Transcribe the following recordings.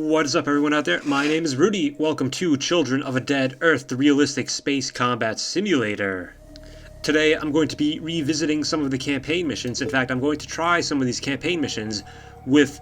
What is up, everyone out there? My name is Rudy. Welcome to Children of a Dead Earth, the realistic space combat simulator. Today I'm going to be revisiting some of the campaign missions. In fact, I'm going to try some of these campaign missions with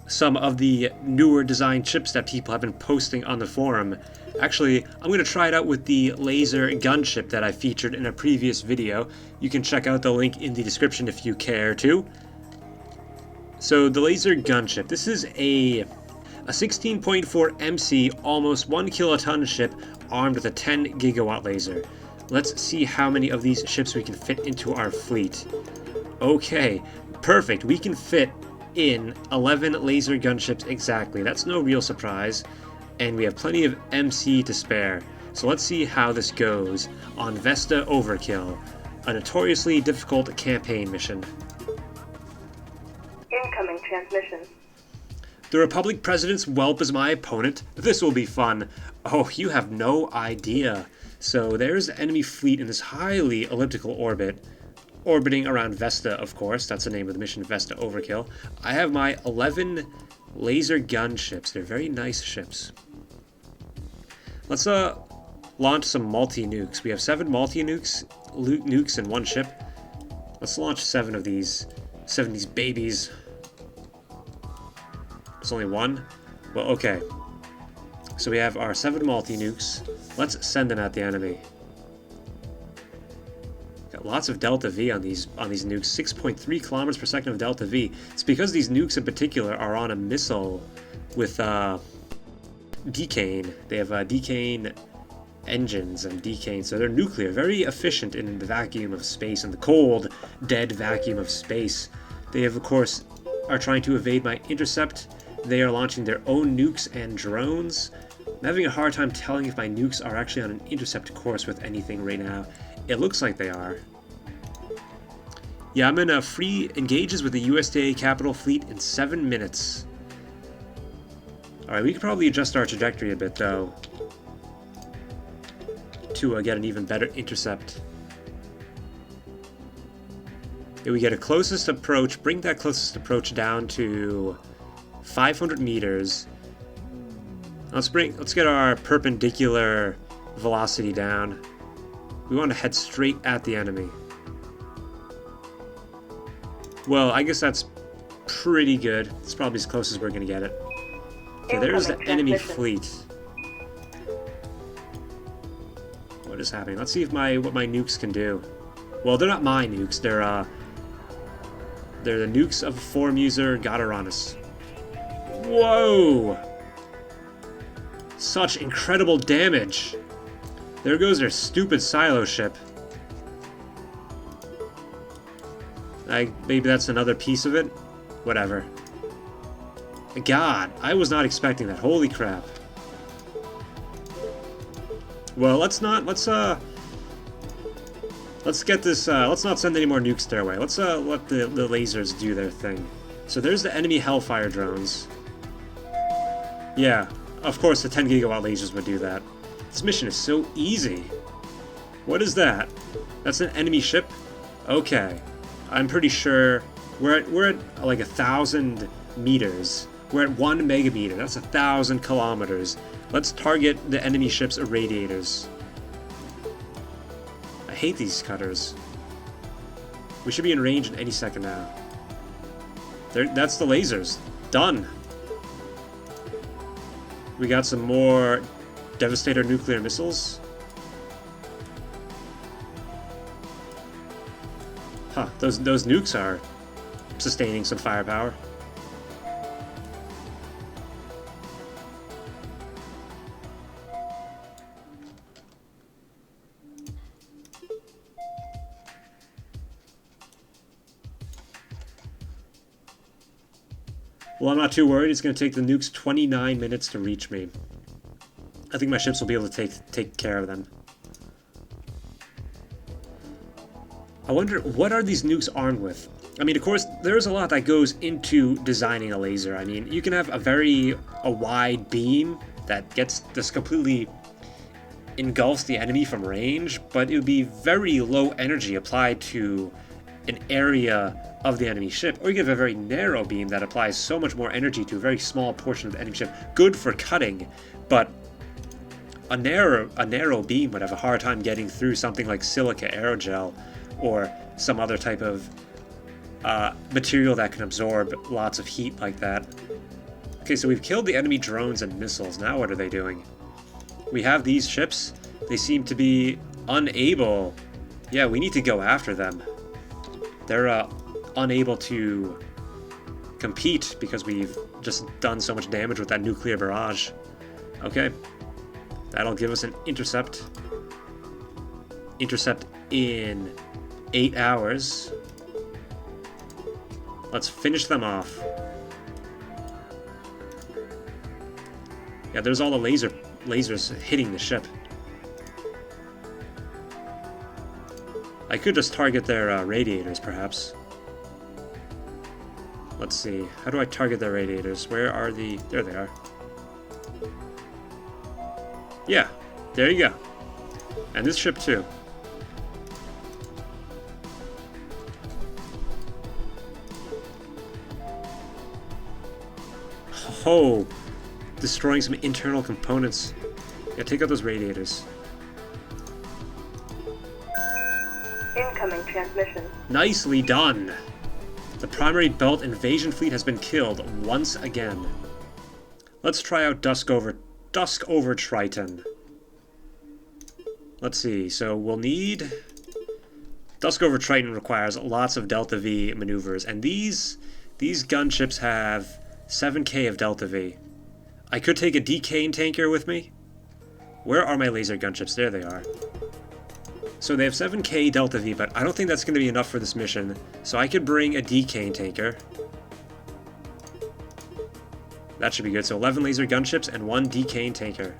some of the newer design chips that people have been posting on the forum. Actually, I'm going to try it out with the Laser Gunship that I featured in a previous video. You can check out the link in the description if you care to. So the Laser Gunship, this is a 16.4 MC, almost 1 kiloton ship armed with a 10 gigawatt laser. Let's see how many of these ships we can fit into our fleet. Okay, perfect. We can fit in 11 laser gunships exactly. That's no real surprise. And we have plenty of MC to spare. So let's see how this goes on Vesta Overkill, a notoriously difficult campaign mission. Incoming transmission. The Republic President's whelp is my opponent. This will be fun. Oh, you have no idea. So there's the enemy fleet in this highly elliptical orbit, orbiting around Vesta, of course. That's the name of the mission, Vesta Overkill. I have my 11 laser gunships. They're very nice ships. Let's launch some multi-nukes. We have 7 multi-nukes in one ship. Let's launch 7 of these babies. It's only one? Well, okay. So we have our 7 multi-nukes. Let's send them at the enemy. Got lots of delta V on these nukes. 6.3 kilometers per second of delta V. It's because these nukes in particular are on a missile with decane. They have decane engines and decane, so they're nuclear. Very efficient in the vacuum of space, in the cold, dead vacuum of space. They have, of course, are trying to evade my intercept. They are launching their own nukes and drones. I'm having a hard time telling if my nukes are actually on an intercept course with anything right now. It looks like they are. Yeah, I'm in free engages with the USDA Capital Fleet in 7 minutes. Alright, we could probably adjust our trajectory a bit, though, to get an even better intercept. If we get a closest approach, bring that closest approach down to 500 meters. Let's get our perpendicular velocity down. We want to head straight at the enemy. Well, I guess that's pretty good. It's probably as close as we're going to get it. Okay, there's the enemy fleet. What is happening? Let's see if what my nukes can do. Well, they're not my nukes. They're the nukes of a forum user, Godaranus. Whoa! Such incredible damage. There goes their stupid silo ship. Maybe that's another piece of it. Whatever. God, I was not expecting that. Holy crap. Well, let's get this, let's not send any more nukes their way. Let's let the lasers do their thing. So there's the enemy Hellfire drones. Yeah, of course the 10 gigawatt lasers would do that. This mission is so easy. What is that? That's an enemy ship? Okay. I'm pretty sure we're at like 1,000 meters. We're at 1 megameter. That's 1,000 kilometers. Let's target the enemy ship's irradiators. I hate these cutters. We should be in range in any second now. That's the lasers. Done. We got some more Devastator nuclear missiles. Huh, those nukes are sustaining some firepower. Well, I'm not too worried. It's going to take the nukes 29 minutes to reach me. I think my ships will be able to take care of them. I wonder, what are these nukes armed with? I mean, of course, there's a lot that goes into designing a laser. I mean, you can have a wide beam that just completely engulfs the enemy from range, but it would be very low energy applied to an area of the enemy ship, or you can have a very narrow beam that applies so much more energy to a very small portion of the enemy ship. Good for cutting, but a narrow beam would have a hard time getting through something like silica aerogel or some other type of material that can absorb lots of heat like that. Okay, so we've killed the enemy drones and missiles. Now what are they doing? We have these ships. They seem to be unable. Yeah, we need to go after them. They're unable to compete because we've just done so much damage with that nuclear barrage. Okay. That'll give us an intercept. Intercept in 8 hours. Let's finish them off. Yeah, there's all the lasers hitting the ship. I could just target their radiators, perhaps. Let's see. How do I target their radiators? Where are the... There they are. Yeah, there you go. And this ship, too. Oh, destroying some internal components. Yeah, take out those radiators. Incoming transmission. Nicely done. The primary belt invasion fleet has been killed once again. Let's try out Dusk over Triton. Let's see. So we'll need... Dusk over Triton requires lots of Delta V maneuvers, and these gunships have 7k of Delta V. I could take a decane tanker with me. Where are my laser gunships? There they are. So they have 7k Delta V, but I don't think that's going to be enough for this mission. So I could bring a decane tanker. That should be good. So 11 laser gunships and 1 decane tanker.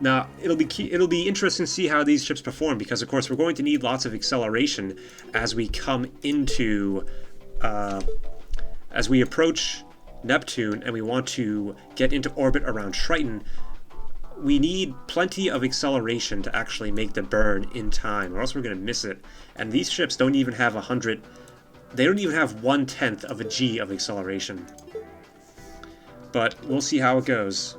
Now, it'll be interesting to see how these ships perform, because of course we're going to need lots of acceleration as we come into... as we approach Neptune and we want to get into orbit around Triton, we need plenty of acceleration to actually make the burn in time, or else we're going to miss it. And these ships don't even have 100... They don't even have 1/10 of a G of acceleration. But we'll see how it goes.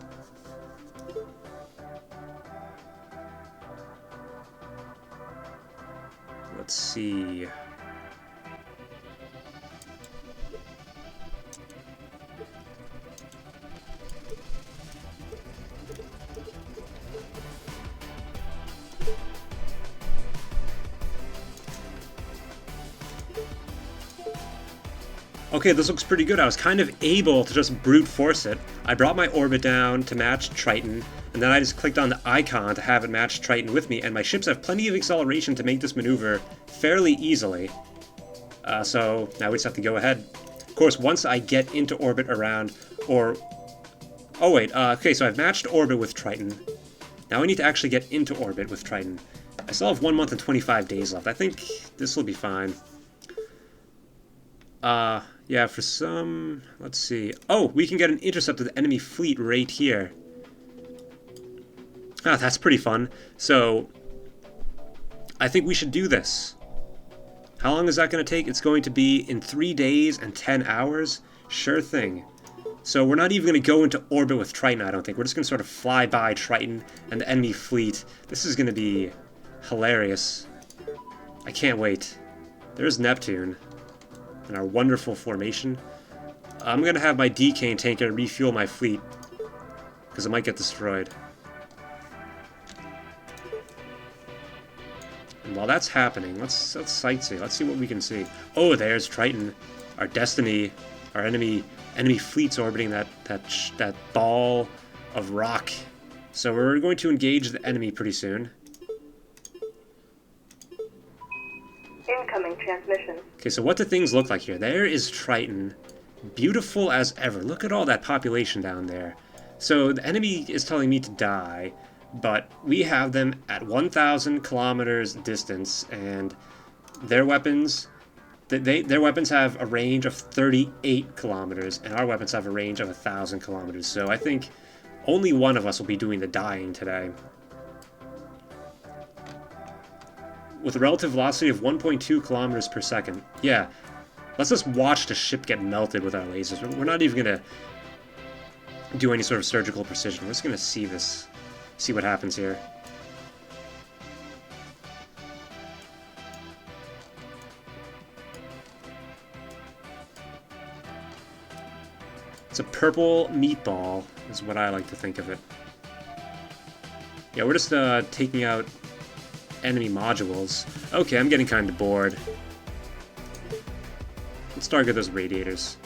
Let's see... Okay, this looks pretty good. I was kind of able to just brute force it. I brought my orbit down to match Triton, and then I just clicked on the icon to have it match Triton with me, and my ships have plenty of acceleration to make this maneuver fairly easily. So now we just have to go ahead. Of course, once I get into orbit around, or... Oh wait, okay, so I've matched orbit with Triton. Now I need to actually get into orbit with Triton. I still have 1 month and 25 days left. I think this will be fine. Yeah, for some... Let's see. Oh, we can get an intercept of the enemy fleet right here. Ah, that's pretty fun. So, I think we should do this. How long is that going to take? It's going to be in 3 days and 10 hours. Sure thing. So we're not even going to go into orbit with Triton, I don't think. We're just going to sort of fly by Triton and the enemy fleet. This is going to be hilarious. I can't wait. There's Neptune. And our wonderful formation. I'm going to have my decane tanker refuel my fleet, because it might get destroyed. And while that's happening, let's sightsee. Let's see what we can see. Oh, there's Triton, our destiny, our enemy fleet's orbiting that ball of rock. So we're going to engage the enemy pretty soon. Incoming transmission. Okay, so what do things look like here? There is Triton, beautiful as ever. Look at all that population down there. So the enemy is telling me to die, but we have them at 1,000 kilometers distance, and their weapons, their weapons have a range of 38 kilometers, and our weapons have a range of 1,000 kilometers. So I think only one of us will be doing the dying today. with a relative velocity of 1.2 kilometers per second. Yeah, let's just watch the ship get melted with our lasers. We're not even gonna do any sort of surgical precision. We're just gonna see what happens here. It's a purple meatball, is what I like to think of it. Yeah, we're just taking out enemy modules. Okay, I'm getting kind of bored. Let's target those radiators.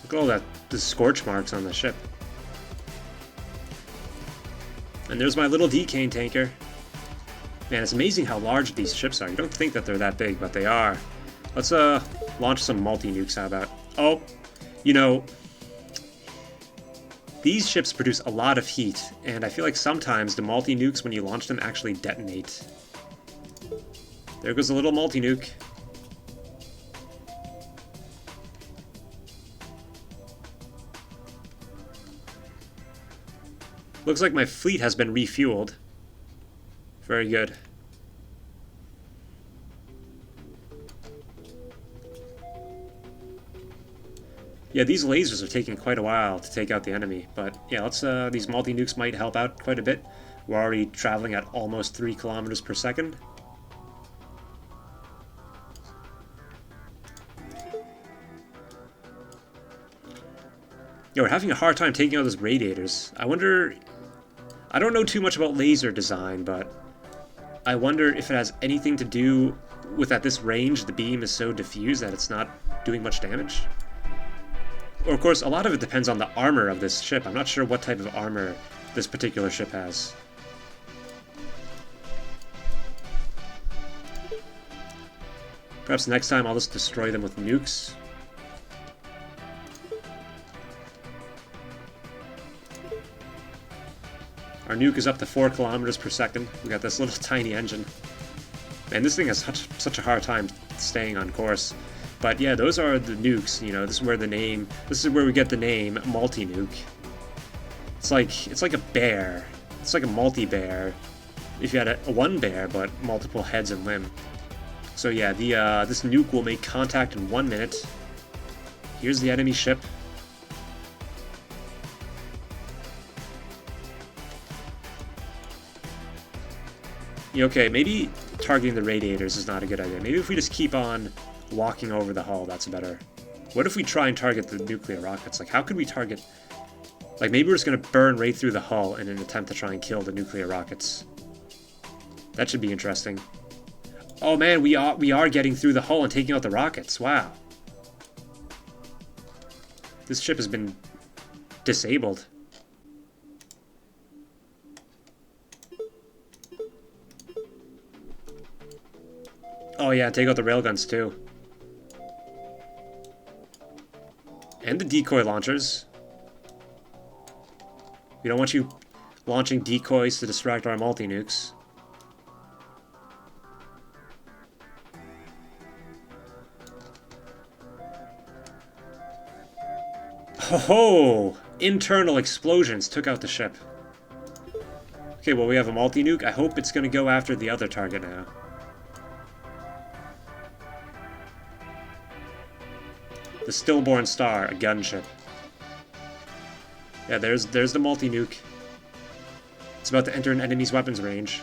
Look at all the scorch marks on the ship. And there's my little decane tanker. Man, it's amazing how large these ships are. You don't think that they're that big, but they are. Let's launch some multi-nukes, how about? Oh, you know, these ships produce a lot of heat, and I feel like sometimes the multi-nukes, when you launch them, actually detonate. There goes a little multi-nuke. Looks like my fleet has been refueled. Very good. Yeah, these lasers are taking quite a while to take out the enemy, but yeah, let's these multi-nukes might help out quite a bit. We're already traveling at almost 3 kilometers per second. Yeah, we're having a hard time taking out those radiators. I wonder... I don't know too much about laser design, but I wonder if it has anything to do with at this range the beam is so diffused that it's not doing much damage. Or of course, a lot of it depends on the armor of this ship. I'm not sure what type of armor this particular ship has. Perhaps next time I'll just destroy them with nukes. Our nuke is up to 4 kilometers per second. We got this little tiny engine. Man, this thing has such a hard time staying on course. But yeah, those are the nukes, you know, this is where we get the name multi-nuke. It's like a bear. It's like a multi-bear. If you had a one bear, but multiple heads and limb. So yeah, this nuke will make contact in 1 minute. Here's the enemy ship. Okay, maybe targeting the radiators is not a good idea. Maybe if we just keep on walking over the hull, that's better. What if we try and target the nuclear rockets? Like, how could we target... Like, maybe we're just going to burn right through the hull in an attempt to try and kill the nuclear rockets. That should be interesting. Oh man, we are getting through the hull and taking out the rockets. Wow. This ship has been disabled. Oh yeah, take out the railguns too. And the decoy launchers. We don't want you launching decoys to distract our multi-nukes. Ho-ho! Internal explosions took out the ship. Okay, well we have a multi-nuke. I hope it's gonna go after the other target now. The Stillborn Star, a gunship. Yeah, there's the multi-nuke. It's about to enter an enemy's weapons range.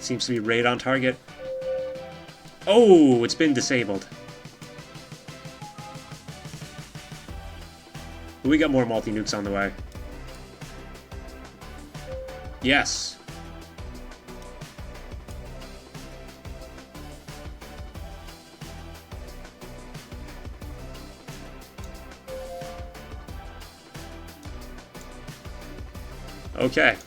Seems to be right on target. Oh, it's been disabled. But we got more multi-nukes on the way. Yes. Okay.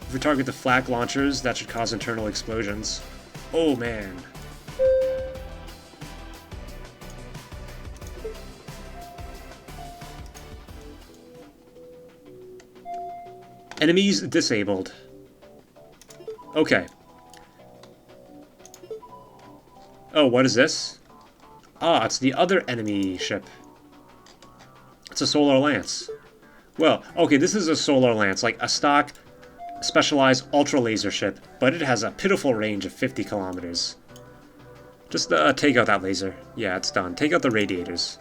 If we target the flak launchers, that should cause internal explosions. Oh man. Enemies disabled. Okay. Oh, what is this? Ah, it's the other enemy ship. It's a Solar Lance. Well, okay, this is a Solar Lance, like a stock, specialized ultra laser ship, but it has a pitiful range of 50 kilometers. Just take out that laser. Yeah, it's done. Take out the radiators.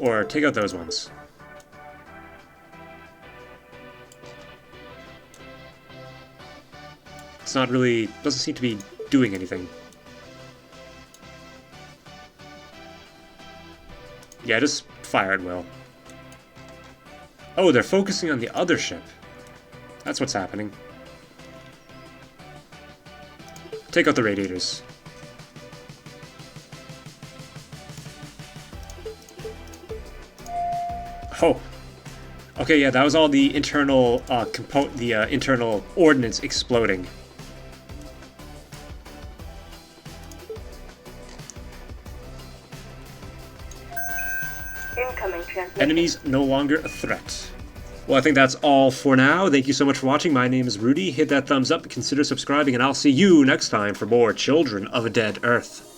Or take out those ones. It's not really... doesn't seem to be doing anything. Yeah, just fire at will. Oh, they're focusing on the other ship. That's what's happening. Take out the radiators. Oh. Okay, yeah, that was all the internal internal ordnance exploding. Incoming transmission. Enemies no longer a threat. Well, I think that's all for now. Thank you so much for watching. My name is Rudy. Hit that thumbs up, consider subscribing, and I'll see you next time for more Children of a Dead Earth.